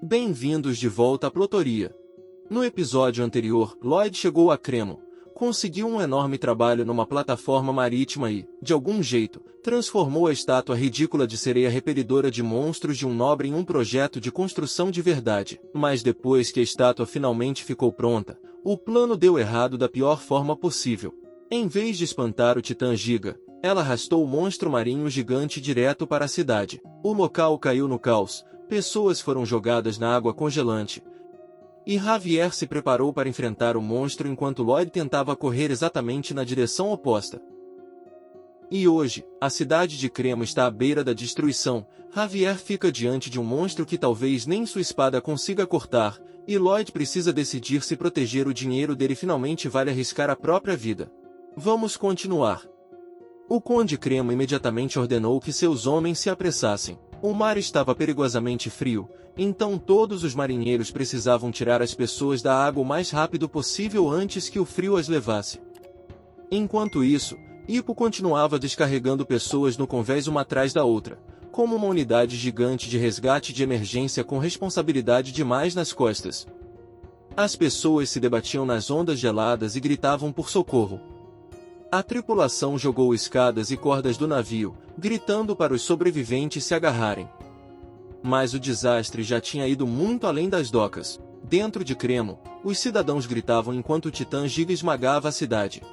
Bem-vindos de volta à Plotoria. No episódio anterior, Lloyd chegou a Cremo, conseguiu um enorme trabalho numa plataforma marítima e, de algum jeito, transformou a estátua ridícula de sereia repelidora de monstros de um nobre em um projeto de construção de verdade. Mas depois que a estátua finalmente ficou pronta, o plano deu errado da pior forma possível. Em vez de espantar o Titã Giga, ela arrastou o monstro marinho gigante direto para a cidade. O local caiu no caos, pessoas foram jogadas na água congelante, e Javier se preparou para enfrentar o monstro enquanto Lloyd tentava correr exatamente na direção oposta. E hoje, a cidade de Cremo está à beira da destruição. Javier fica diante de um monstro que talvez nem sua espada consiga cortar, e Lloyd precisa decidir se proteger o dinheiro dele finalmente vale arriscar a própria vida. Vamos continuar. O Conde Cremo imediatamente ordenou que seus homens se apressassem. O mar estava perigosamente frio, então todos os marinheiros precisavam tirar as pessoas da água o mais rápido possível antes que o frio as levasse. Enquanto isso, Hippo continuava descarregando pessoas no convés uma atrás da outra, como uma unidade gigante de resgate de emergência com responsabilidade demais nas costas. As pessoas se debatiam nas ondas geladas e gritavam por socorro. A tripulação jogou escadas e cordas do navio, gritando para os sobreviventes se agarrarem. Mas o desastre já tinha ido muito além das docas. Dentro de Cremo, os cidadãos gritavam enquanto o Titã Giga esmagava a cidade.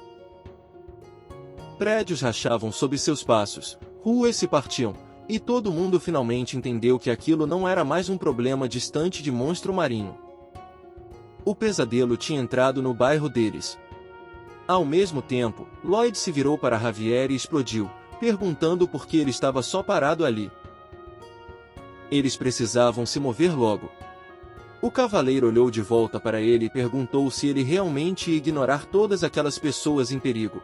Prédios rachavam sob seus passos, ruas se partiam, e todo mundo finalmente entendeu que aquilo não era mais um problema distante de monstro marinho. O pesadelo tinha entrado no bairro deles. Ao mesmo tempo, Lloyd se virou para Javier e explodiu, perguntando por que ele estava só parado ali. Eles precisavam se mover logo. O cavaleiro olhou de volta para ele e perguntou se ele realmente ia ignorar todas aquelas pessoas em perigo.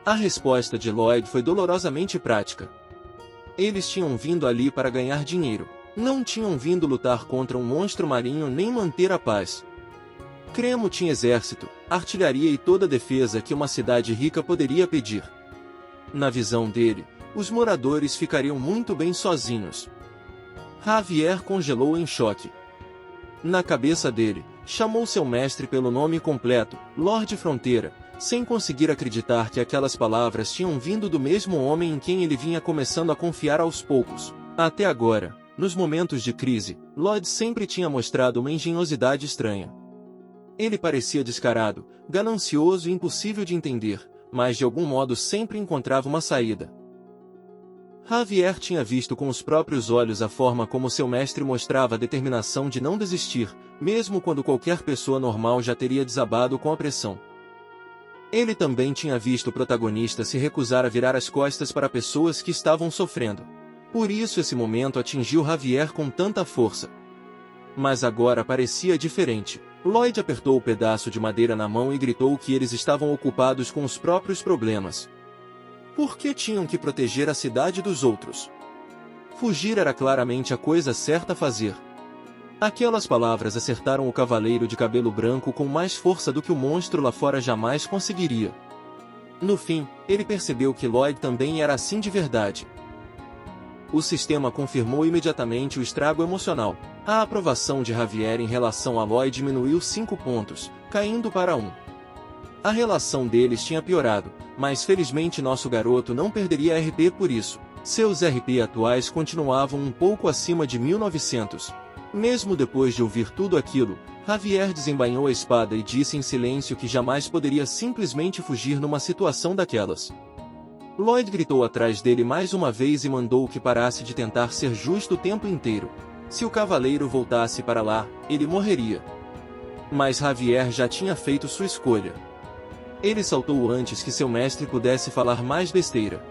A resposta de Lloyd foi dolorosamente prática. Eles tinham vindo ali para ganhar dinheiro. Não tinham vindo lutar contra um monstro marinho nem manter a paz. Cremo tinha exército, artilharia e toda a defesa que uma cidade rica poderia pedir. Na visão dele, os moradores ficariam muito bem sozinhos. Javier congelou em choque. Na cabeça dele, chamou seu mestre pelo nome completo, Lorde Fronteira, sem conseguir acreditar que aquelas palavras tinham vindo do mesmo homem em quem ele vinha começando a confiar aos poucos. Até agora, nos momentos de crise, Lloyd sempre tinha mostrado uma engenhosidade estranha. Ele parecia descarado, ganancioso e impossível de entender, mas de algum modo sempre encontrava uma saída. Javier tinha visto com os próprios olhos a forma como seu mestre mostrava a determinação de não desistir, mesmo quando qualquer pessoa normal já teria desabado com a pressão. Ele também tinha visto o protagonista se recusar a virar as costas para pessoas que estavam sofrendo. Por isso esse momento atingiu Javier com tanta força. Mas agora parecia diferente. Lloyd apertou o pedaço de madeira na mão e gritou que eles estavam ocupados com os próprios problemas. Por que tinham que proteger a cidade dos outros? Fugir era claramente a coisa certa a fazer. Aquelas palavras acertaram o cavaleiro de cabelo branco com mais força do que o monstro lá fora jamais conseguiria. No fim, ele percebeu que Lloyd também era assim de verdade. O sistema confirmou imediatamente o estrago emocional. A aprovação de Javier em relação a Lloyd diminuiu 5 pontos, caindo para 1. A relação deles tinha piorado, mas felizmente nosso garoto não perderia RP por isso. Seus RP atuais continuavam um pouco acima de 1900. Mesmo depois de ouvir tudo aquilo, Javier desembainhou a espada e disse em silêncio que jamais poderia simplesmente fugir numa situação daquelas. Lloyd gritou atrás dele mais uma vez e mandou que parasse de tentar ser justo o tempo inteiro. Se o cavaleiro voltasse para lá, ele morreria. Mas Javier já tinha feito sua escolha. Ele saltou antes que seu mestre pudesse falar mais besteira.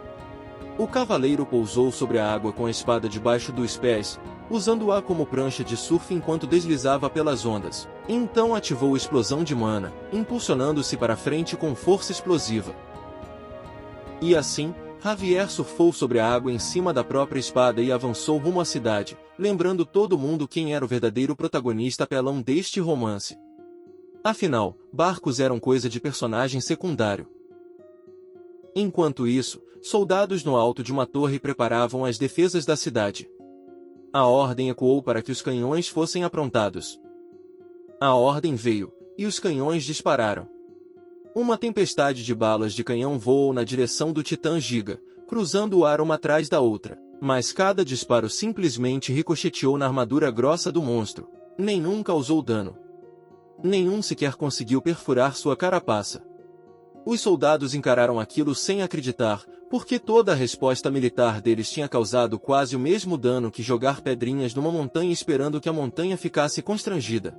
O cavaleiro pousou sobre a água com a espada debaixo dos pés, usando-a como prancha de surf enquanto deslizava pelas ondas. Então ativou a explosão de mana, impulsionando-se para frente com força explosiva. E assim, Javier surfou sobre a água em cima da própria espada e avançou rumo à cidade, lembrando todo mundo quem era o verdadeiro protagonista apelão deste romance. Afinal, barcos eram coisa de personagem secundário. Enquanto isso, soldados no alto de uma torre preparavam as defesas da cidade. A ordem ecoou para que os canhões fossem aprontados. A ordem veio, e os canhões dispararam. Uma tempestade de balas de canhão voou na direção do Titã Giga, cruzando o ar uma atrás da outra, mas cada disparo simplesmente ricocheteou na armadura grossa do monstro. Nenhum causou dano. Nenhum sequer conseguiu perfurar sua carapaça. Os soldados encararam aquilo sem acreditar, porque toda a resposta militar deles tinha causado quase o mesmo dano que jogar pedrinhas numa montanha esperando que a montanha ficasse constrangida.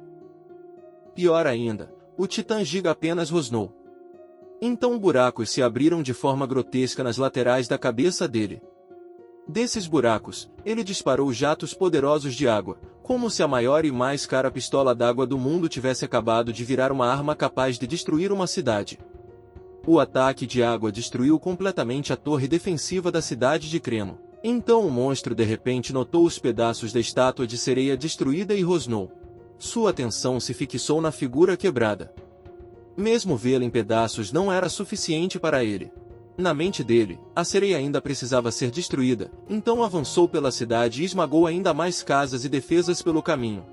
Pior ainda, o Titã Giga apenas rosnou. Então buracos se abriram de forma grotesca nas laterais da cabeça dele. Desses buracos, ele disparou jatos poderosos de água, como se a maior e mais cara pistola d'água do mundo tivesse acabado de virar uma arma capaz de destruir uma cidade. O ataque de água destruiu completamente a torre defensiva da cidade de Cremo. Então o monstro de repente notou os pedaços da estátua de sereia destruída e rosnou. Sua atenção se fixou na figura quebrada. Mesmo vê-la em pedaços não era suficiente para ele. Na mente dele, a sereia ainda precisava ser destruída, então avançou pela cidade e esmagou ainda mais casas e defesas pelo caminho.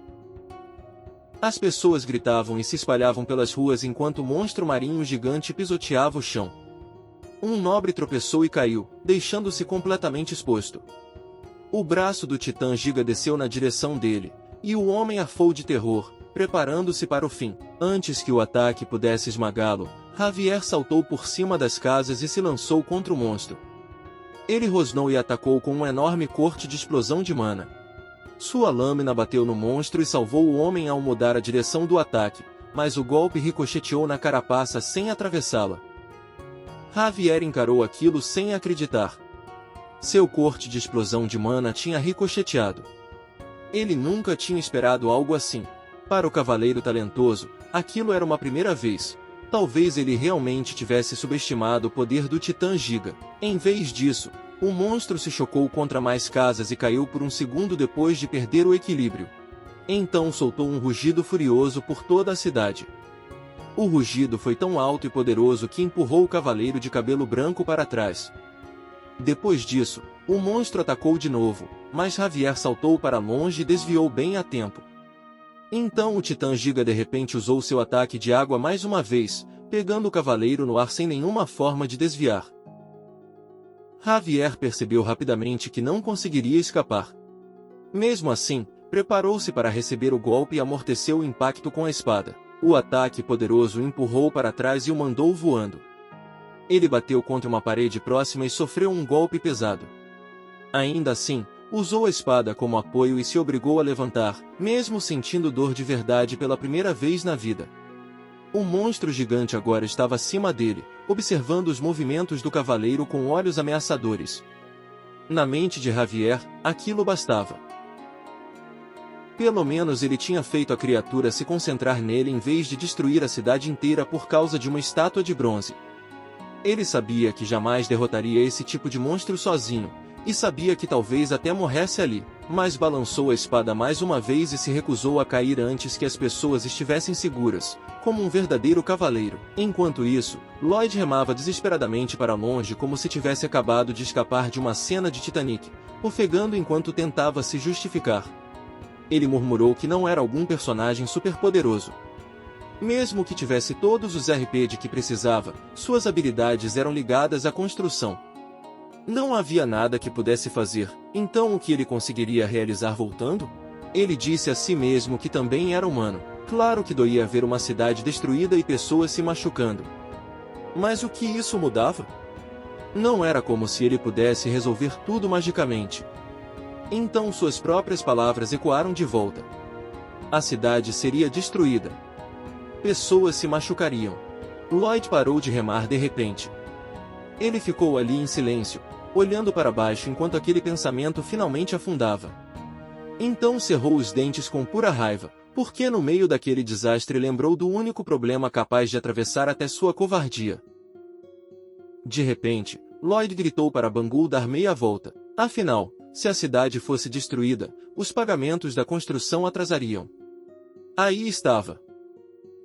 As pessoas gritavam e se espalhavam pelas ruas enquanto o monstro marinho gigante pisoteava o chão. Um nobre tropeçou e caiu, deixando-se completamente exposto. O braço do Titã Giga desceu na direção dele, e o homem arfou de terror, preparando-se para o fim. Antes que o ataque pudesse esmagá-lo, Javier saltou por cima das casas e se lançou contra o monstro. Ele rosnou e atacou com um enorme corte de explosão de mana. Sua lâmina bateu no monstro e salvou o homem ao mudar a direção do ataque, mas o golpe ricocheteou na carapaça sem atravessá-la. Javier encarou aquilo sem acreditar. Seu corte de explosão de mana tinha ricocheteado. Ele nunca tinha esperado algo assim. Para o cavaleiro talentoso, aquilo era uma primeira vez. Talvez ele realmente tivesse subestimado o poder do Titã Giga. Em vez disso, o monstro se chocou contra mais casas e caiu por um segundo depois de perder o equilíbrio. Então soltou um rugido furioso por toda a cidade. O rugido foi tão alto e poderoso que empurrou o cavaleiro de cabelo branco para trás. Depois disso, o monstro atacou de novo, mas Javier saltou para longe e desviou bem a tempo. Então o Titã Giga de repente usou seu ataque de água mais uma vez, pegando o cavaleiro no ar sem nenhuma forma de desviar. Javier percebeu rapidamente que não conseguiria escapar. Mesmo assim, preparou-se para receber o golpe e amorteceu o impacto com a espada. O ataque poderoso o empurrou para trás e o mandou voando. Ele bateu contra uma parede próxima e sofreu um golpe pesado. Ainda assim, usou a espada como apoio e se obrigou a levantar, mesmo sentindo dor de verdade pela primeira vez na vida. O monstro gigante agora estava acima dele, observando os movimentos do cavaleiro com olhos ameaçadores. Na mente de Javier, aquilo bastava. Pelo menos ele tinha feito a criatura se concentrar nele em vez de destruir a cidade inteira por causa de uma estátua de bronze. Ele sabia que jamais derrotaria esse tipo de monstro sozinho, e sabia que talvez até morresse ali, mas balançou a espada mais uma vez e se recusou a cair antes que as pessoas estivessem seguras, como um verdadeiro cavaleiro. Enquanto isso, Lloyd remava desesperadamente para longe como se tivesse acabado de escapar de uma cena de Titanic, ofegando enquanto tentava se justificar. Ele murmurou que não era algum personagem superpoderoso. Mesmo que tivesse todos os RP de que precisava, suas habilidades eram ligadas à construção. Não havia nada que pudesse fazer, então o que ele conseguiria realizar voltando? Ele disse a si mesmo que também era humano. Claro que doía ver uma cidade destruída e pessoas se machucando. Mas o que isso mudava? Não era como se ele pudesse resolver tudo magicamente. Então suas próprias palavras ecoaram de volta. A cidade seria destruída. Pessoas se machucariam. Lloyd parou de remar de repente. Ele ficou ali em silêncio, olhando para baixo enquanto aquele pensamento finalmente afundava. Então cerrou os dentes com pura raiva, porque no meio daquele desastre lembrou do único problema capaz de atravessar até sua covardia. De repente, Lloyd gritou para Bangul dar meia volta. Afinal, se a cidade fosse destruída, os pagamentos da construção atrasariam. Aí estava.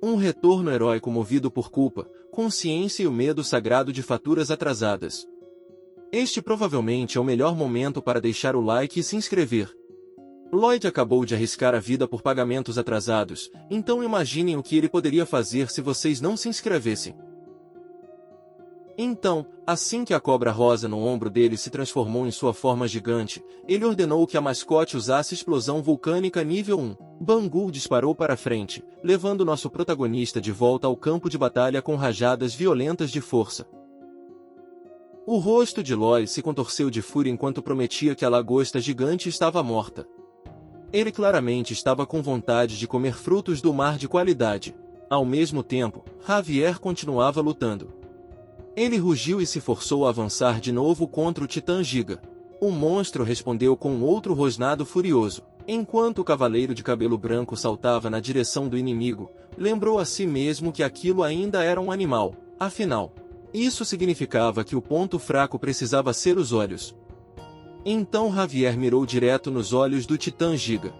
Um retorno heróico movido por culpa, consciência e o medo sagrado de faturas atrasadas. Este provavelmente é o melhor momento para deixar o like e se inscrever. Lloyd acabou de arriscar a vida por pagamentos atrasados, então imaginem o que ele poderia fazer se vocês não se inscrevessem. Então, assim que a cobra rosa no ombro dele se transformou em sua forma gigante, ele ordenou que a mascote usasse explosão vulcânica nível 1. Bangul disparou para frente, levando nosso protagonista de volta ao campo de batalha com rajadas violentas de força. O rosto de Lloyd se contorceu de fúria enquanto prometia que a lagosta gigante estava morta. Ele claramente estava com vontade de comer frutos do mar de qualidade. Ao mesmo tempo, Javier continuava lutando. Ele rugiu e se forçou a avançar de novo contra o Titã Giga. O monstro respondeu com outro rosnado furioso. Enquanto o cavaleiro de cabelo branco saltava na direção do inimigo, lembrou a si mesmo que aquilo ainda era um animal. Afinal, isso significava que o ponto fraco precisava ser os olhos. Então Javier mirou direto nos olhos do Titã Giga.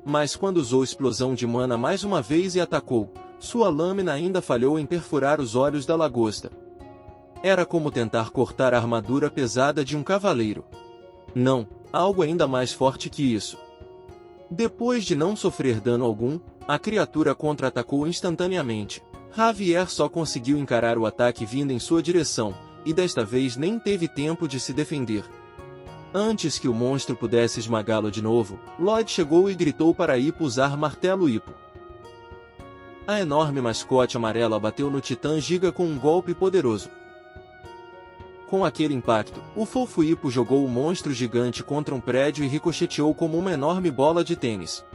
Mas quando usou explosão de mana mais uma vez e atacou, sua lâmina ainda falhou em perfurar os olhos da lagosta. Era como tentar cortar a armadura pesada de um cavaleiro. Não, algo ainda mais forte que isso. Depois de não sofrer dano algum, a criatura contra-atacou instantaneamente. Javier só conseguiu encarar o ataque vindo em sua direção, e desta vez nem teve tempo de se defender. Antes que o monstro pudesse esmagá-lo de novo, Lloyd chegou e gritou para Hippo usar martelo Hippo. A enorme mascote amarela bateu no Titã Giga com um golpe poderoso. Com aquele impacto, o fofo Hippo jogou o monstro gigante contra um prédio e ricocheteou como uma enorme bola de tênis.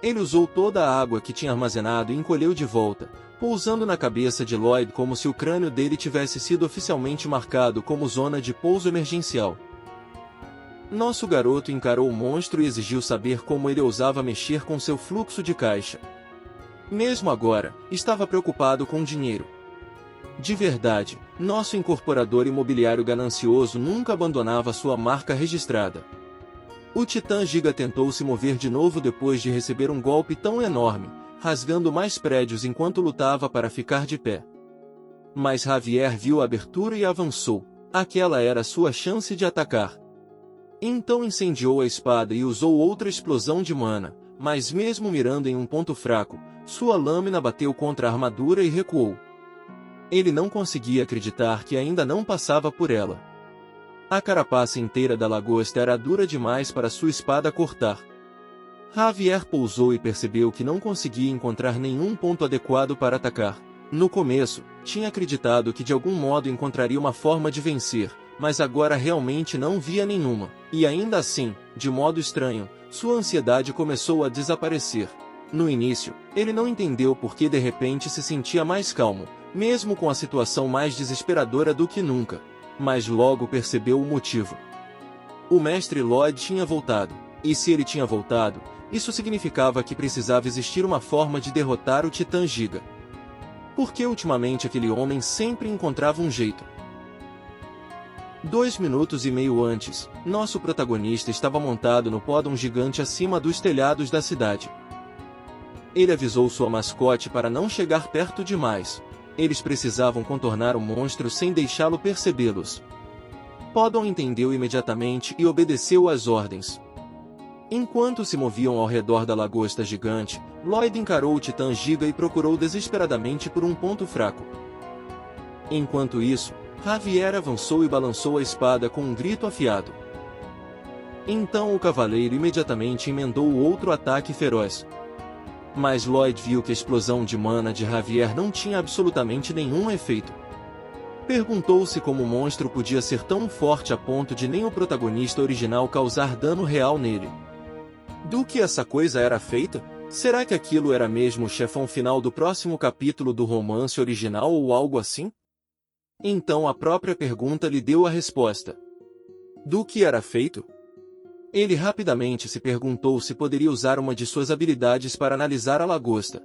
Ele usou toda a água que tinha armazenado e encolheu de volta, pousando na cabeça de Lloyd como se o crânio dele tivesse sido oficialmente marcado como zona de pouso emergencial. Nosso garoto encarou o monstro e exigiu saber como ele ousava mexer com seu fluxo de caixa. Mesmo agora, estava preocupado com dinheiro. De verdade, nosso incorporador imobiliário ganancioso nunca abandonava sua marca registrada. O Titã Giga tentou se mover de novo depois de receber um golpe tão enorme, rasgando mais prédios enquanto lutava para ficar de pé. Mas Javier viu a abertura e avançou. Aquela era sua chance de atacar. Então incendiou a espada e usou outra explosão de mana, mas mesmo mirando em um ponto fraco, sua lâmina bateu contra a armadura e recuou. Ele não conseguia acreditar que ainda não passava por ela. A carapaça inteira da lagosta era dura demais para sua espada cortar. Javier pousou e percebeu que não conseguia encontrar nenhum ponto adequado para atacar. No começo, tinha acreditado que de algum modo encontraria uma forma de vencer, mas agora realmente não via nenhuma. E ainda assim, de modo estranho, sua ansiedade começou a desaparecer. No início, ele não entendeu por que de repente se sentia mais calmo, mesmo com a situação mais desesperadora do que nunca. Mas logo percebeu o motivo. O mestre Lloyd tinha voltado, e se ele tinha voltado, isso significava que precisava existir uma forma de derrotar o Titã Giga. Porque ultimamente aquele homem sempre encontrava um jeito. 2 minutos e meio antes, nosso protagonista estava montado no pódon gigante acima dos telhados da cidade. Ele avisou sua mascote para não chegar perto demais. Eles precisavam contornar o monstro sem deixá-lo percebê-los. Pódon entendeu imediatamente e obedeceu às ordens. Enquanto se moviam ao redor da lagosta gigante, Lloyd encarou o Titã Giga e procurou desesperadamente por um ponto fraco. Enquanto isso, Javier avançou e balançou a espada com um grito afiado. Então o cavaleiro imediatamente emendou o outro ataque feroz. Mas Lloyd viu que a explosão de mana de Javier não tinha absolutamente nenhum efeito. Perguntou-se como o monstro podia ser tão forte a ponto de nem o protagonista original causar dano real nele. Do que essa coisa era feita? Será que aquilo era mesmo o chefão final do próximo capítulo do romance original ou algo assim? Então a própria pergunta lhe deu a resposta. Do que era feito? Ele rapidamente se perguntou se poderia usar uma de suas habilidades para analisar a lagosta.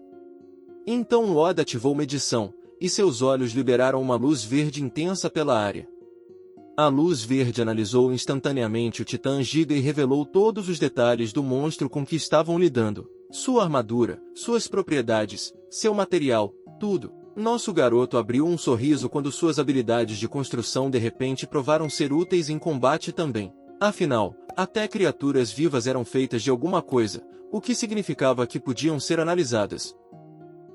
Então Lloyd ativou medição, e seus olhos liberaram uma luz verde intensa pela área. A luz verde analisou instantaneamente o Titã Giga e revelou todos os detalhes do monstro com que estavam lidando. Sua armadura, suas propriedades, seu material, tudo. Nosso garoto abriu um sorriso quando suas habilidades de construção de repente provaram ser úteis em combate também. Afinal, Até criaturas vivas eram feitas de alguma coisa, o que significava que podiam ser analisadas.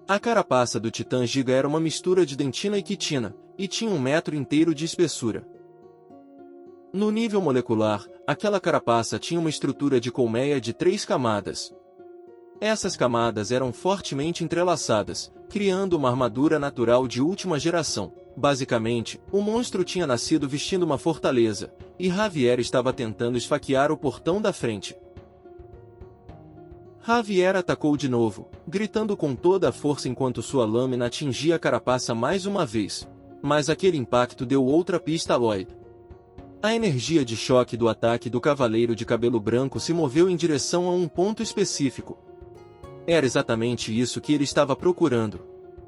A carapaça do Titã Giga era uma mistura de dentina e quitina, e tinha 1 metro inteiro de espessura. No nível molecular, aquela carapaça tinha uma estrutura de colmeia de 3 camadas. Essas camadas eram fortemente entrelaçadas, criando uma armadura natural de última geração. Basicamente, o monstro tinha nascido vestindo uma fortaleza, e Javier estava tentando esfaquear o portão da frente. Javier atacou de novo, gritando com toda a força enquanto sua lâmina atingia a carapaça mais uma vez. Mas aquele impacto deu outra pista a Lloyd. A energia de choque do ataque do cavaleiro de cabelo branco se moveu em direção a um ponto específico. Era exatamente isso que ele estava procurando.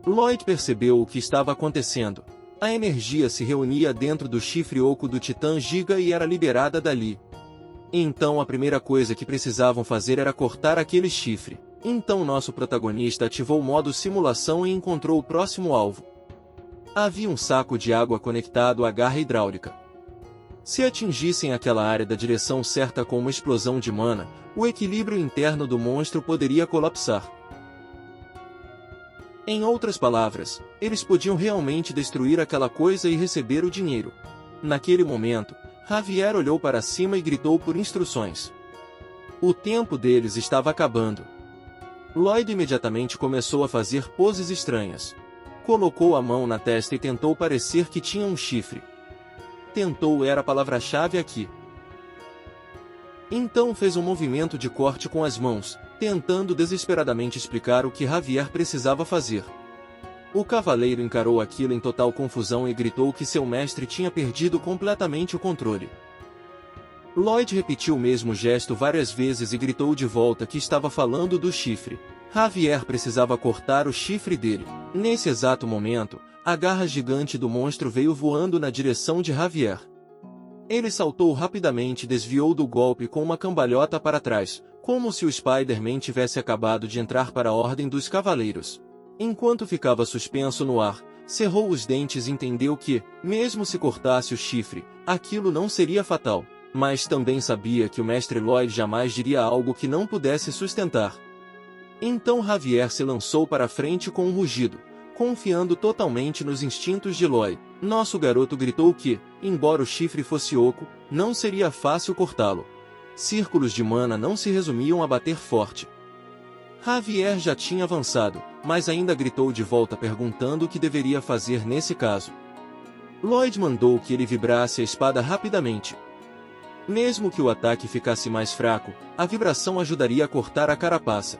Lloyd percebeu o que estava acontecendo. A energia se reunia dentro do chifre oco do Titã Giga e era liberada dali. Então a primeira coisa que precisavam fazer era cortar aquele chifre. Então nosso protagonista ativou o modo simulação e encontrou o próximo alvo. Havia um saco de água conectado à garra hidráulica. Se atingissem aquela área da direção certa com uma explosão de mana, o equilíbrio interno do monstro poderia colapsar. Em outras palavras, eles podiam realmente destruir aquela coisa e receber o dinheiro. Naquele momento, Javier olhou para cima e gritou por instruções. O tempo deles estava acabando. Lloyd imediatamente começou a fazer poses estranhas. Colocou a mão na testa e tentou parecer que tinha um chifre. Tentou era a palavra-chave aqui. Então fez um movimento de corte com as mãos, tentando desesperadamente explicar o que Javier precisava fazer. O cavaleiro encarou aquilo em total confusão e gritou que seu mestre tinha perdido completamente o controle. Lloyd repetiu o mesmo gesto várias vezes e gritou de volta que estava falando do chifre. Javier precisava cortar o chifre dele. Nesse exato momento, a garra gigante do monstro veio voando na direção de Javier. Ele saltou rapidamente e desviou do golpe com uma cambalhota para trás, como se o Spider-Man tivesse acabado de entrar para a Ordem dos Cavaleiros. Enquanto ficava suspenso no ar, cerrou os dentes e entendeu que, mesmo se cortasse o chifre, aquilo não seria fatal. Mas também sabia que o Mestre Lloyd jamais diria algo que não pudesse sustentar. Então Javier se lançou para frente com um rugido, confiando totalmente nos instintos de Lloyd. Nosso garoto gritou que, embora o chifre fosse oco, não seria fácil cortá-lo. Círculos de mana não se resumiam a bater forte. Javier já tinha avançado, mas ainda gritou de volta perguntando o que deveria fazer nesse caso. Lloyd mandou que ele vibrasse a espada rapidamente. Mesmo que o ataque ficasse mais fraco, a vibração ajudaria a cortar a carapaça.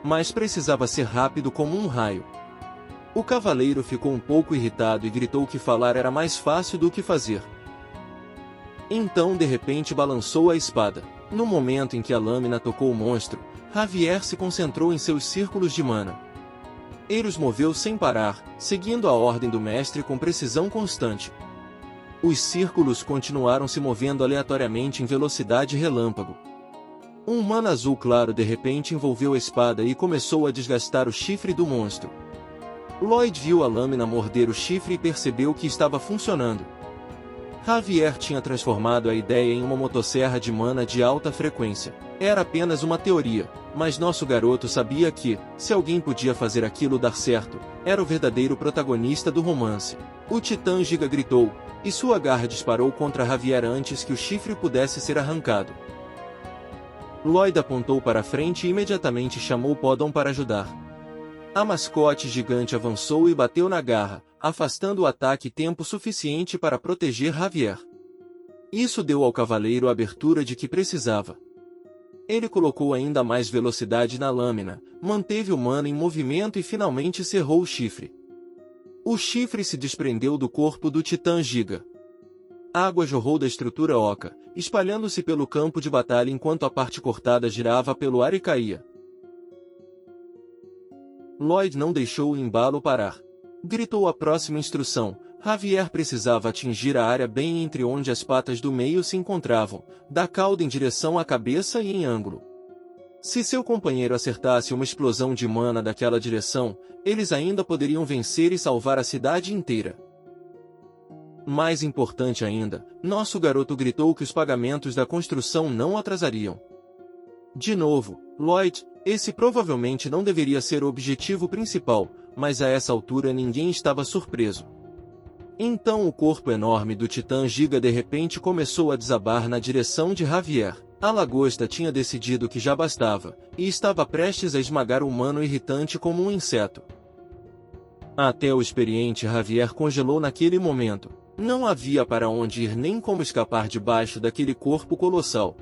Mas precisava ser rápido como um raio. O cavaleiro ficou um pouco irritado e gritou que falar era mais fácil do que fazer. Então de repente balançou a espada. No momento em que a lâmina tocou o monstro, Javier se concentrou em seus círculos de mana. Ele os moveu sem parar, seguindo a ordem do mestre com precisão constante. Os círculos continuaram se movendo aleatoriamente em velocidade relâmpago. Um mana azul claro de repente envolveu a espada e começou a desgastar o chifre do monstro. Lloyd viu a lâmina morder o chifre e percebeu que estava funcionando. Javier tinha transformado a ideia em uma motosserra de mana de alta frequência. Era apenas uma teoria, mas nosso garoto sabia que, se alguém podia fazer aquilo dar certo, era o verdadeiro protagonista do romance. O Titã Giga gritou, e sua garra disparou contra Javier antes que o chifre pudesse ser arrancado. Lloyd apontou para frente e imediatamente chamou Poddon para ajudar. A mascote gigante avançou e bateu na garra, afastando o ataque tempo suficiente para proteger Javier. Isso deu ao cavaleiro a abertura de que precisava. Ele colocou ainda mais velocidade na lâmina, manteve o mana em movimento e finalmente cerrou o chifre. O chifre se desprendeu do corpo do Titã Giga. Água jorrou da estrutura oca, espalhando-se pelo campo de batalha enquanto a parte cortada girava pelo ar e caía. Lloyd não deixou o embalo parar. Gritou a próxima instrução. Javier precisava atingir a área bem entre onde as patas do meio se encontravam, da cauda em direção à cabeça e em ângulo. Se seu companheiro acertasse uma explosão de mana daquela direção, eles ainda poderiam vencer e salvar a cidade inteira. Mais importante ainda, nosso garoto gritou que os pagamentos da construção não atrasariam. De novo, Lloyd, esse provavelmente não deveria ser o objetivo principal, mas a essa altura ninguém estava surpreso. Então o corpo enorme do Titã Giga de repente começou a desabar na direção de Javier. A lagosta tinha decidido que já bastava, e estava prestes a esmagar o humano irritante como um inseto. Até o experiente Javier congelou naquele momento. Não havia para onde ir nem como escapar debaixo daquele corpo colossal.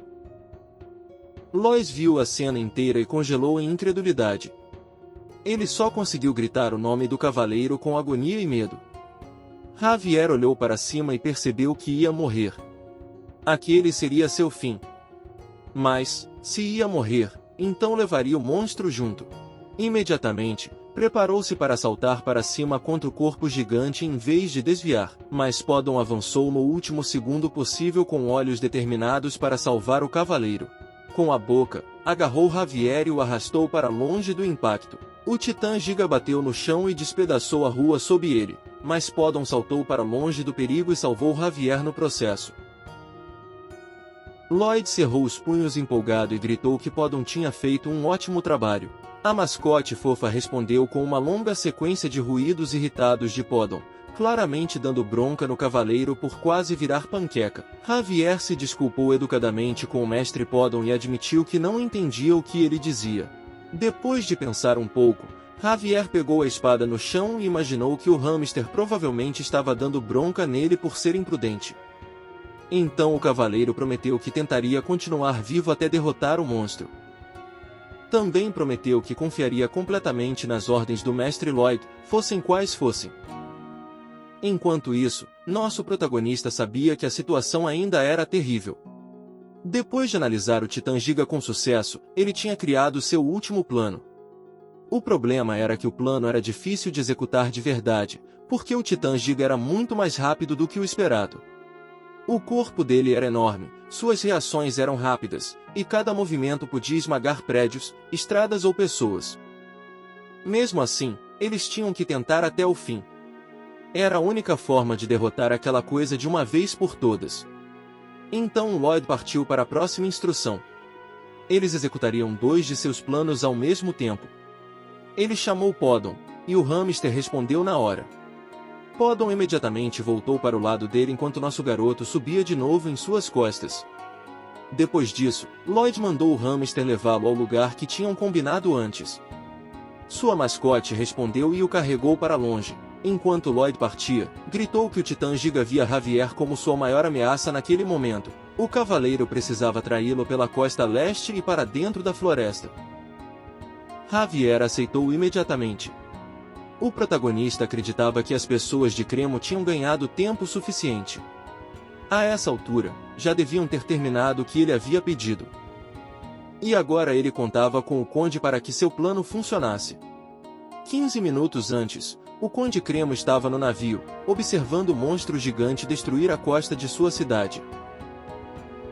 Lois viu a cena inteira e congelou em incredulidade. Ele só conseguiu gritar o nome do cavaleiro com agonia e medo. Javier olhou para cima e percebeu que ia morrer. Aquele seria seu fim. Mas, se ia morrer, então levaria o monstro junto. Imediatamente, preparou-se para saltar para cima contra o corpo gigante em vez de desviar, mas Poddon avançou no último segundo possível com olhos determinados para salvar o cavaleiro. Com a boca, agarrou Javier e o arrastou para longe do impacto. O Titã Giga bateu no chão e despedaçou a rua sob ele, mas Poddon saltou para longe do perigo e salvou Javier no processo. Lloyd cerrou os punhos empolgado e gritou que Poddon tinha feito um ótimo trabalho. A mascote fofa respondeu com uma longa sequência de ruídos irritados de Poddon, claramente dando bronca no cavaleiro por quase virar panqueca. Javier se desculpou educadamente com o mestre Poddon e admitiu que não entendia o que ele dizia. Depois de pensar um pouco, Javier pegou a espada no chão e imaginou que o hamster provavelmente estava dando bronca nele por ser imprudente. Então o cavaleiro prometeu que tentaria continuar vivo até derrotar o monstro. Também prometeu que confiaria completamente nas ordens do mestre Lloyd, fossem quais fossem. Enquanto isso, nosso protagonista sabia que a situação ainda era terrível. Depois de analisar o Titã Giga com sucesso, ele tinha criado seu último plano. O problema era que o plano era difícil de executar de verdade, porque o Titã Giga era muito mais rápido do que o esperado. O corpo dele era enorme, suas reações eram rápidas, e cada movimento podia esmagar prédios, estradas ou pessoas. Mesmo assim, eles tinham que tentar até o fim. Era a única forma de derrotar aquela coisa de uma vez por todas. Então Lloyd partiu para a próxima instrução. Eles executariam 2 de seus planos ao mesmo tempo. Ele chamou Poddon, e o hamster respondeu na hora. Poddon imediatamente voltou para o lado dele enquanto nosso garoto subia de novo em suas costas. Depois disso, Lloyd mandou o hamster levá-lo ao lugar que tinham combinado antes. Sua mascote respondeu e o carregou para longe. Enquanto Lloyd partia, gritou que o Titã Giga via Javier como sua maior ameaça naquele momento. O cavaleiro precisava atraí-lo pela costa leste e para dentro da floresta. Javier aceitou imediatamente. O protagonista acreditava que as pessoas de Cremo tinham ganhado tempo suficiente. A essa altura, já deviam ter terminado o que ele havia pedido. E agora ele contava com o Conde para que seu plano funcionasse. 15 minutos antes, o Conde Cremo estava no navio, observando o monstro gigante destruir a costa de sua cidade.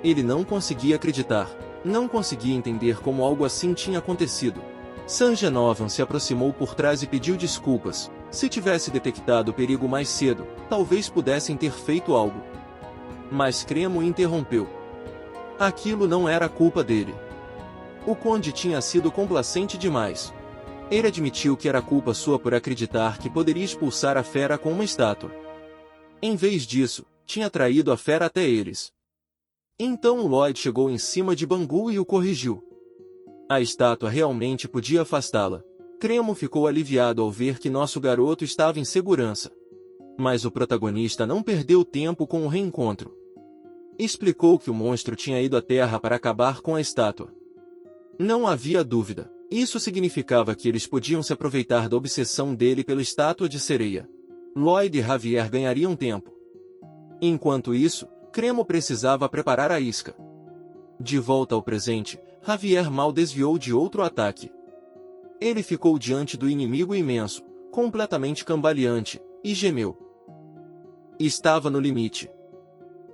Ele não conseguia acreditar, não conseguia entender como algo assim tinha acontecido. San Genovan se aproximou por trás e pediu desculpas. Se tivesse detectado o perigo mais cedo, talvez pudessem ter feito algo. Mas Cremo interrompeu. Aquilo não era culpa dele. O Conde tinha sido complacente demais. Ele admitiu que era culpa sua por acreditar que poderia expulsar a fera com uma estátua. Em vez disso, tinha traído a fera até eles. Então Lloyd chegou em cima de Bangu e o corrigiu. A estátua realmente podia afastá-la. Cremo ficou aliviado ao ver que nosso garoto estava em segurança. Mas o protagonista não perdeu tempo com o reencontro. Explicou que o monstro tinha ido à Terra para acabar com a estátua. Não havia dúvida. Isso significava que eles podiam se aproveitar da obsessão dele pela estátua de sereia. Lloyd e Javier ganhariam tempo. Enquanto isso, Cremo precisava preparar a isca. De volta ao presente, Javier mal desviou de outro ataque. Ele ficou diante do inimigo imenso, completamente cambaleante, e gemeu. Estava no limite.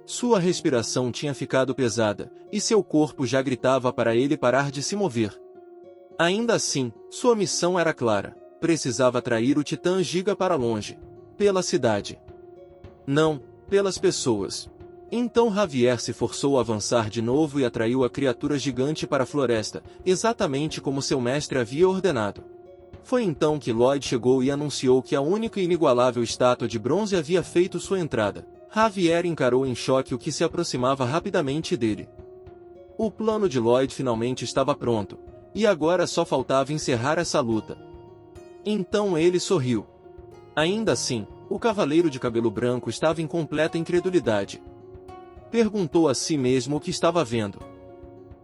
Sua respiração tinha ficado pesada, e seu corpo já gritava para ele parar de se mover. Ainda assim, sua missão era clara. Precisava atrair o Titã Giga para longe. Pela cidade. Não, pelas pessoas. Então Javier se forçou a avançar de novo e atraiu a criatura gigante para a floresta, exatamente como seu mestre havia ordenado. Foi então que Lloyd chegou e anunciou que a única e inigualável estátua de bronze havia feito sua entrada. Javier encarou em choque o que se aproximava rapidamente dele. O plano de Lloyd finalmente estava pronto, e agora só faltava encerrar essa luta. Então ele sorriu. Ainda assim, o cavaleiro de cabelo branco estava em completa incredulidade. Perguntou a si mesmo o que estava vendo.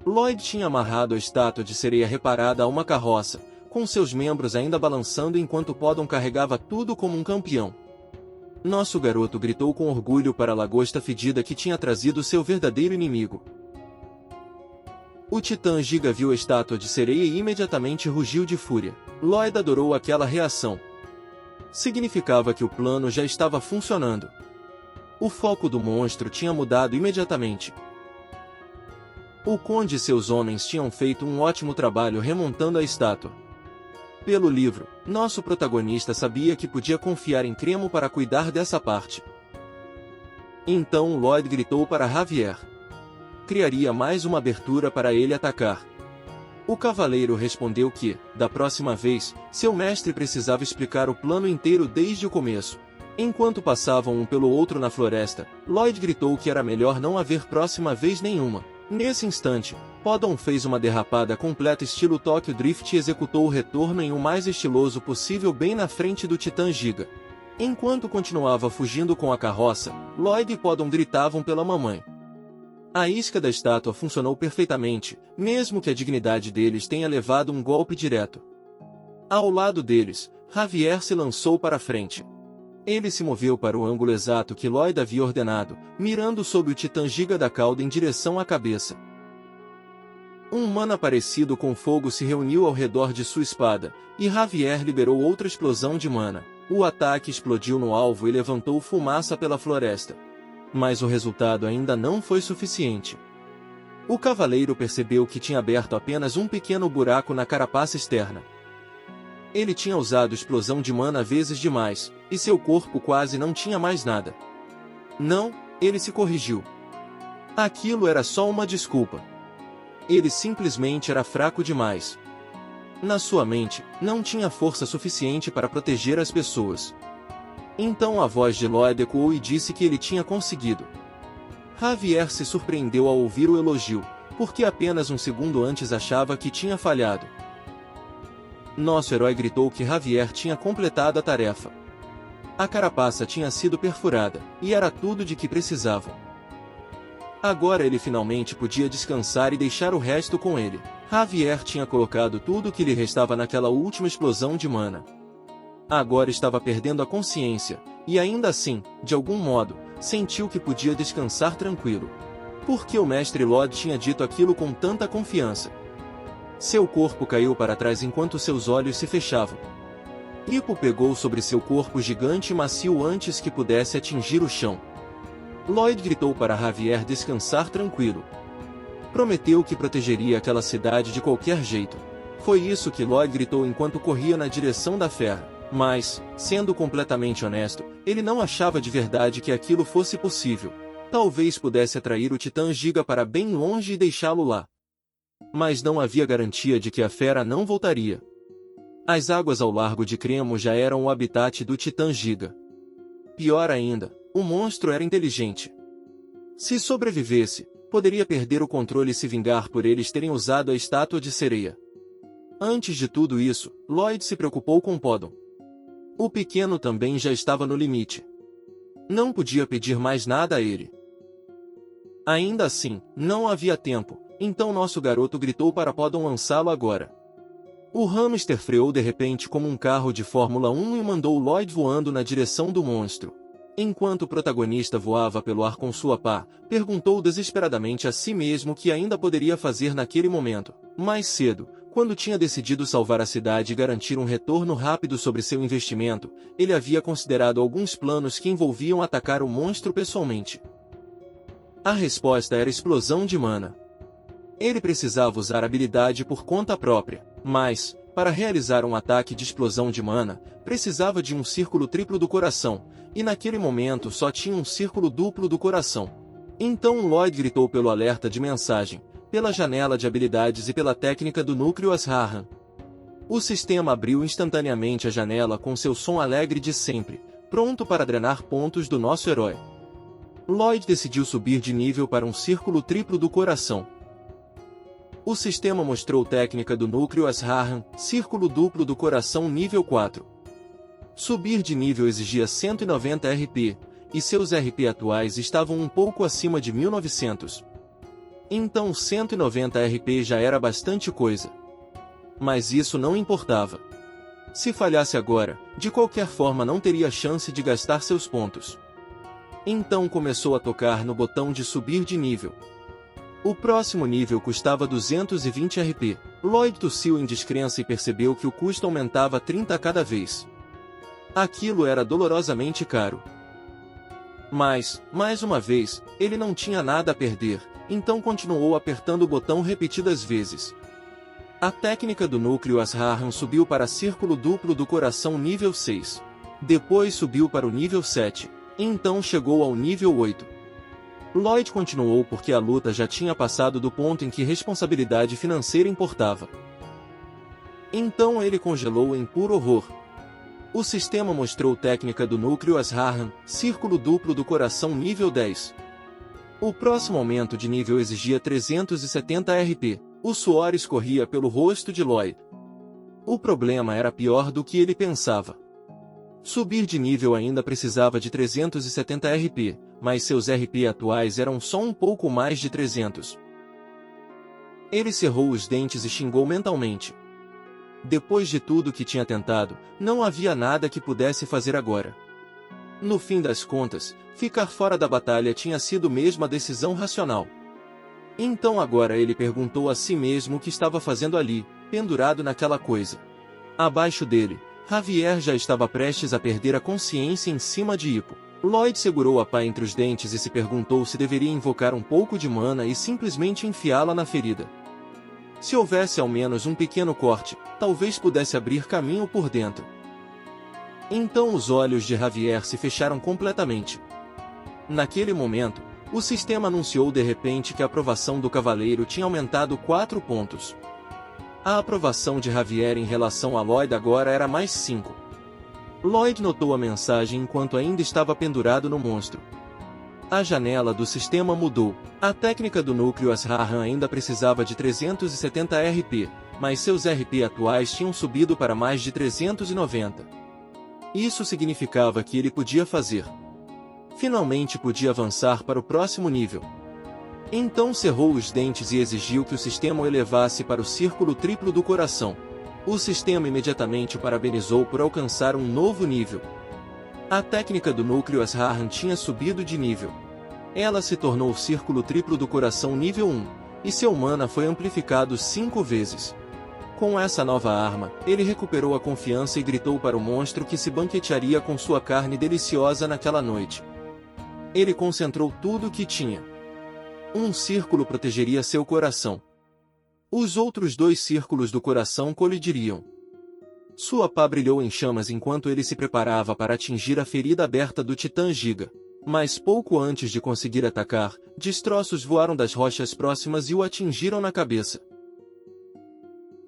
Lloyd tinha amarrado a estátua de sereia reparada a uma carroça, com seus membros ainda balançando enquanto Poddon carregava tudo como um campeão. Nosso garoto gritou com orgulho para a lagosta fedida que tinha trazido seu verdadeiro inimigo. O Titã Giga viu a estátua de sereia e imediatamente rugiu de fúria. Lloyd adorou aquela reação. Significava que o plano já estava funcionando. O foco do monstro tinha mudado imediatamente. O conde e seus homens tinham feito um ótimo trabalho remontando a estátua. Pelo livro, nosso protagonista sabia que podia confiar em Cremo para cuidar dessa parte. Então Lloyd gritou para Javier. Criaria mais uma abertura para ele atacar. O cavaleiro respondeu que, da próxima vez, seu mestre precisava explicar o plano inteiro desde o começo. Enquanto passavam um pelo outro na floresta, Lloyd gritou que era melhor não haver próxima vez nenhuma. Nesse instante, Poddon fez uma derrapada completa estilo Tokyo Drift e executou o retorno em o mais estiloso possível bem na frente do Titã Giga. Enquanto continuava fugindo com a carroça, Lloyd e Poddon gritavam pela mamãe. A isca da estátua funcionou perfeitamente, mesmo que a dignidade deles tenha levado um golpe direto. Ao lado deles, Javier se lançou para a frente. Ele se moveu para o ângulo exato que Lloyd havia ordenado, mirando sobre o Titã Giga da cauda em direção à cabeça. Um mana parecido com fogo se reuniu ao redor de sua espada, e Javier liberou outra explosão de mana. O ataque explodiu no alvo e levantou fumaça pela floresta. Mas o resultado ainda não foi suficiente. O cavaleiro percebeu que tinha aberto apenas um pequeno buraco na carapaça externa. Ele tinha usado explosão de mana vezes demais, e seu corpo quase não tinha mais nada. Não, ele se corrigiu. Aquilo era só uma desculpa. Ele simplesmente era fraco demais. Na sua mente, não tinha força suficiente para proteger as pessoas. Então a voz de Lloyd ecoou e disse que ele tinha conseguido. Javier se surpreendeu ao ouvir o elogio, porque apenas um segundo antes achava que tinha falhado. Nosso herói gritou que Javier tinha completado a tarefa. A carapaça tinha sido perfurada, e era tudo de que precisavam. Agora ele finalmente podia descansar e deixar o resto com ele. Javier tinha colocado tudo o que lhe restava naquela última explosão de mana. Agora estava perdendo a consciência, e ainda assim, de algum modo, sentiu que podia descansar tranquilo. Por que o mestre Lloyd tinha dito aquilo com tanta confiança? Seu corpo caiu para trás enquanto seus olhos se fechavam. Hippo pegou sobre seu corpo gigante e macio antes que pudesse atingir o chão. Lloyd gritou para Javier descansar tranquilo. Prometeu que protegeria aquela cidade de qualquer jeito. Foi isso que Lloyd gritou enquanto corria na direção da fera. Mas, sendo completamente honesto, ele não achava de verdade que aquilo fosse possível. Talvez pudesse atrair o Titã Giga para bem longe e deixá-lo lá. Mas não havia garantia de que a fera não voltaria. As águas ao largo de Cremo já eram o habitat do Titã Giga. Pior ainda, o monstro era inteligente. Se sobrevivesse, poderia perder o controle e se vingar por eles terem usado a estátua de sereia. Antes de tudo isso, Lloyd se preocupou com Poddon. O pequeno também já estava no limite. Não podia pedir mais nada a ele. Ainda assim, não havia tempo, então nosso garoto gritou para Poddon lançá-lo agora. O hamster freou de repente como um carro de Fórmula 1 e mandou Lloyd voando na direção do monstro. Enquanto o protagonista voava pelo ar com sua pá, perguntou desesperadamente a si mesmo o que ainda poderia fazer naquele momento. Mais cedo, quando tinha decidido salvar a cidade e garantir um retorno rápido sobre seu investimento, ele havia considerado alguns planos que envolviam atacar o monstro pessoalmente. A resposta era explosão de mana. Ele precisava usar a habilidade por conta própria, mas, para realizar um ataque de explosão de mana, precisava de um círculo triplo do coração, e naquele momento só tinha um círculo duplo do coração. Então Lloyd gritou pelo alerta de mensagem, pela janela de habilidades e pela técnica do núcleo Ashrahan. O sistema abriu instantaneamente a janela com seu som alegre de sempre, pronto para drenar pontos do nosso herói. Lloyd decidiu subir de nível para um círculo triplo do coração. O sistema mostrou técnica do núcleo Ashrahan, círculo duplo do coração nível 4. Subir de nível exigia 190 RP, e seus RP atuais estavam um pouco acima de 1900. Então 190 RP já era bastante coisa. Mas isso não importava. Se falhasse agora, de qualquer forma não teria chance de gastar seus pontos. Então começou a tocar no botão de subir de nível. O próximo nível custava 220 RP. Lloyd tossiu em descrença e percebeu que o custo aumentava 30 a cada vez. Aquilo era dolorosamente caro. Mas, mais uma vez, ele não tinha nada a perder, então continuou apertando o botão repetidas vezes. A técnica do núcleo Ashrahan subiu para círculo duplo do coração nível 6. Depois subiu para o nível 7. Então chegou ao nível 8. Lloyd continuou porque a luta já tinha passado do ponto em que responsabilidade financeira importava. Então ele congelou em puro horror. O sistema mostrou técnica do núcleo Ashrahan, círculo duplo do coração nível 10. O próximo aumento de nível exigia 370 RP. O suor escorria pelo rosto de Lloyd. O problema era pior do que ele pensava. Subir de nível ainda precisava de 370 RP, mas seus RP atuais eram só um pouco mais de 300. Ele cerrou os dentes e xingou mentalmente. Depois de tudo que tinha tentado, não havia nada que pudesse fazer agora. No fim das contas, ficar fora da batalha tinha sido mesmo a decisão racional. Então agora ele perguntou a si mesmo o que estava fazendo ali, pendurado naquela coisa. Abaixo dele, Javier já estava prestes a perder a consciência em cima de Hippo. Lloyd segurou a pá entre os dentes e se perguntou se deveria invocar um pouco de mana e simplesmente enfiá-la na ferida. Se houvesse ao menos um pequeno corte, talvez pudesse abrir caminho por dentro. Então os olhos de Javier se fecharam completamente. Naquele momento, o sistema anunciou de repente que a aprovação do cavaleiro tinha aumentado 4 pontos. A aprovação de Javier em relação a Lloyd agora era mais 5. Lloyd notou a mensagem enquanto ainda estava pendurado no monstro. A janela do sistema mudou. A técnica do núcleo Ashrahan ainda precisava de 370 RP, mas seus RP atuais tinham subido para mais de 390. Isso significava que ele podia fazer. Finalmente podia avançar para o próximo nível. Então cerrou os dentes e exigiu que o sistema o elevasse para o círculo triplo do coração. O sistema imediatamente o parabenizou por alcançar um novo nível. A técnica do núcleo Ashrahan tinha subido de nível. Ela se tornou o círculo triplo do coração nível 1, e seu mana foi amplificado 5 vezes. Com essa nova arma, ele recuperou a confiança e gritou para o monstro que se banquetearia com sua carne deliciosa naquela noite. Ele concentrou tudo o que tinha. Um círculo protegeria seu coração. Os outros 2 círculos do coração colidiriam. Sua pá brilhou em chamas enquanto ele se preparava para atingir a ferida aberta do Titã Giga. Mas pouco antes de conseguir atacar, destroços voaram das rochas próximas e o atingiram na cabeça.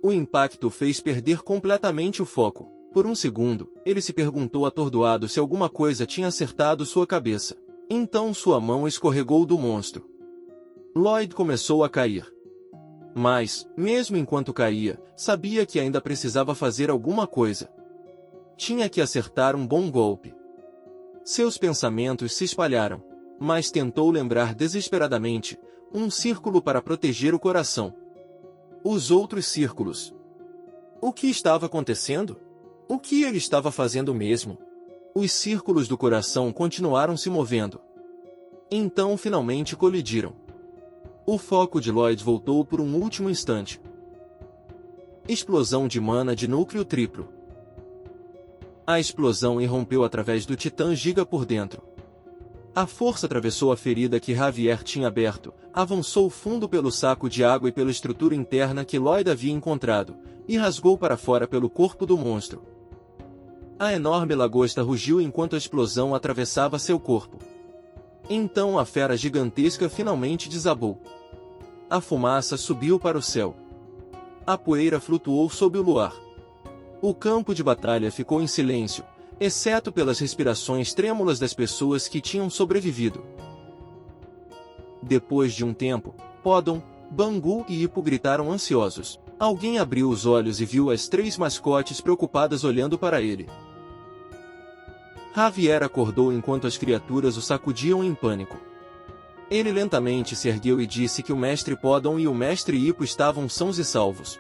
O impacto fez perder completamente o foco. Por um segundo, ele se perguntou atordoado se alguma coisa tinha acertado sua cabeça. Então sua mão escorregou do monstro. Lloyd começou a cair. Mas, mesmo enquanto caía, sabia que ainda precisava fazer alguma coisa. Tinha que acertar um bom golpe. Seus pensamentos se espalharam, mas tentou lembrar desesperadamente, um círculo para proteger o coração. Os outros círculos. O que estava acontecendo? O que ele estava fazendo mesmo? Os círculos do coração continuaram se movendo. Então finalmente colidiram. O foco de Lloyd voltou por um último instante. Explosão de mana de núcleo triplo. A explosão irrompeu através do Titã Giga por dentro. A força atravessou a ferida que Javier tinha aberto, avançou fundo pelo saco de água e pela estrutura interna que Lloyd havia encontrado, e rasgou para fora pelo corpo do monstro. A enorme lagosta rugiu enquanto a explosão atravessava seu corpo. Então a fera gigantesca finalmente desabou. A fumaça subiu para o céu. A poeira flutuou sob o luar. O campo de batalha ficou em silêncio, exceto pelas respirações trêmulas das pessoas que tinham sobrevivido. Depois de um tempo, Poddon, Bangu e Hippo gritaram ansiosos. Alguém abriu os olhos e viu as 3 mascotes preocupadas olhando para ele. Javier acordou enquanto as criaturas o sacudiam em pânico. Ele lentamente se ergueu e disse que o mestre Poddon e o mestre Hippo estavam sãos e salvos.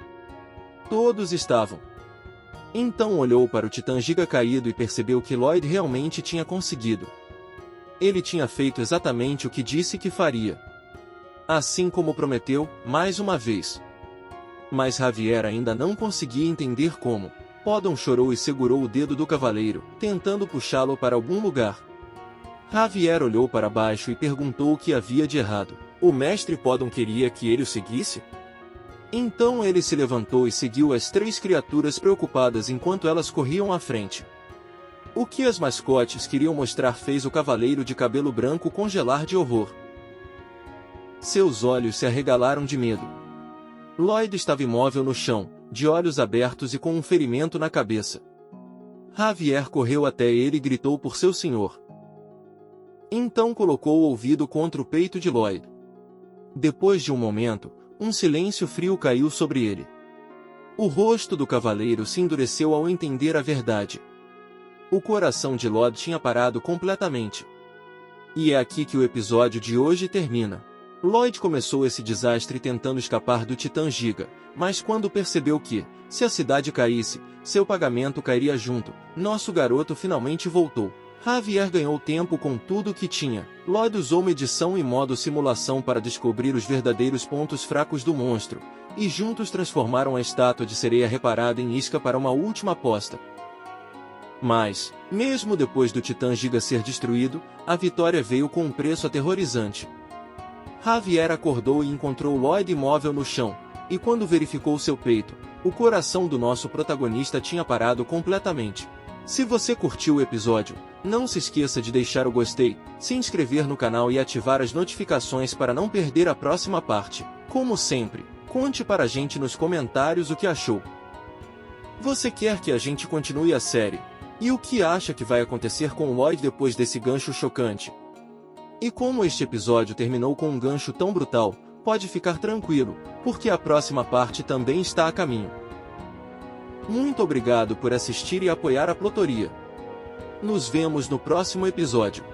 Todos estavam. Então olhou para o Titã Giga caído e percebeu que Lloyd realmente tinha conseguido. Ele tinha feito exatamente o que disse que faria. Assim como prometeu, mais uma vez. Mas Javier ainda não conseguia entender como. Poddon chorou e segurou o dedo do cavaleiro, tentando puxá-lo para algum lugar. Javier olhou para baixo e perguntou o que havia de errado. O mestre Poddon queria que ele o seguisse? Então ele se levantou e seguiu as 3 criaturas preocupadas enquanto elas corriam à frente. O que as mascotes queriam mostrar fez o cavaleiro de cabelo branco congelar de horror. Seus olhos se arregalaram de medo. Lloyd estava imóvel no chão, de olhos abertos e com um ferimento na cabeça. Javier correu até ele e gritou por seu senhor. Então colocou o ouvido contra o peito de Lloyd. Depois de um momento, um silêncio frio caiu sobre ele. O rosto do cavaleiro se endureceu ao entender a verdade. O coração de Lloyd tinha parado completamente. E é aqui que o episódio de hoje termina. Lloyd começou esse desastre tentando escapar do Titã Giga, mas quando percebeu que, se a cidade caísse, seu pagamento cairia junto, nosso garoto finalmente voltou. Javier ganhou tempo com tudo o que tinha. Lloyd usou uma edição em modo simulação para descobrir os verdadeiros pontos fracos do monstro, e juntos transformaram a estátua de sereia reparada em isca para uma última aposta. Mas, mesmo depois do Titã Giga ser destruído, a vitória veio com um preço aterrorizante. Javier acordou e encontrou Lloyd imóvel no chão, e quando verificou seu peito, o coração do nosso protagonista tinha parado completamente. Se você curtiu o episódio, não se esqueça de deixar o gostei, se inscrever no canal e ativar as notificações para não perder a próxima parte. Como sempre, conte para a gente nos comentários o que achou. Você quer que a gente continue a série? E o que acha que vai acontecer com Lloyd depois desse gancho chocante? E como este episódio terminou com um gancho tão brutal, pode ficar tranquilo, porque a próxima parte também está a caminho. Muito obrigado por assistir e apoiar a Plotoria. Nos vemos no próximo episódio.